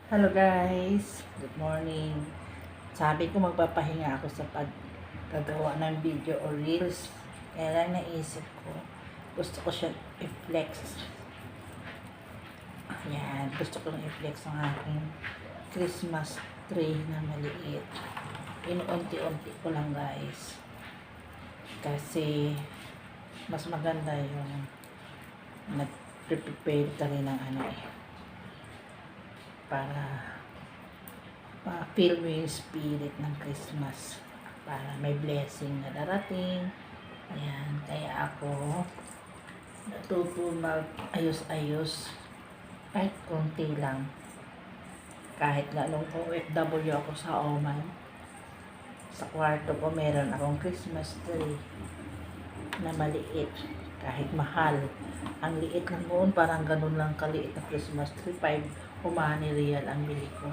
Hello guys, good morning. Sabi ko magpapahinga ako sa paggagawa ng video o reels. Kaya lang naisip ko, gusto ko siya i-flex. Ayan, gusto ko i-flex ang aking Christmas tree na maliit. Inuunti-unti ko lang guys. Kasi mas maganda yung nag-prepare ka rin ng para ma-feel mo yung spirit ng Christmas, para may blessing na darating. Ayan, kaya ako natuto mag-ayos-ayos kahit konti lang. Kahit nga nung OFW ako sa Oman, sa kwarto ko meron akong Christmas tree na maliit. Kahit mahal, ang liit lang noon, parang ganun lang kaliit na Christmas tree, 5 umani real ang bili ko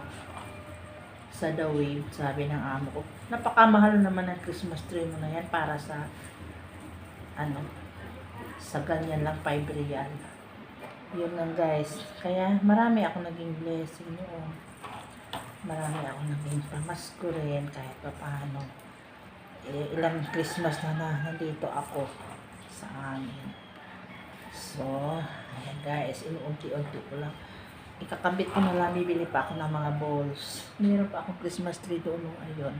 sa The Wave. Sabi ng amo ko, napakamahal naman ang Christmas tree mo na yan para sa sa ganyan lang, 5 real. Yun lang guys, kaya marami ako naging blessing noon, marami ako naging pamasko rin kahit pa paano. Ilang Christmas na nandito ako sa amin. So, ayan guys, inuunti-unti ko lang. Ikakabit ko na lang, bibili pa ako ng mga balls. Meron pa akong Christmas tree doon nung ayon.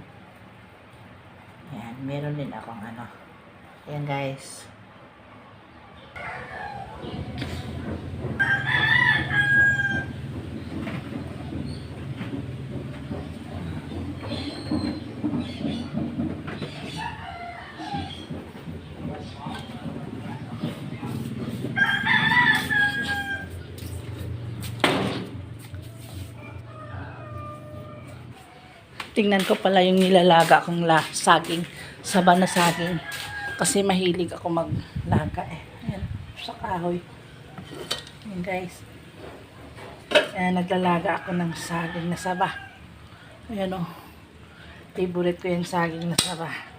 Ayan, meron din akong Ayan guys. Tingnan ko pala yung nilalaga kong saging, saba na saging. Kasi mahilig ako maglaga Ayan, sa kahoy. Ayan guys. Ayan, naglalaga ako ng saging na saba. Ayan o. Favorite ko yung saging na saba.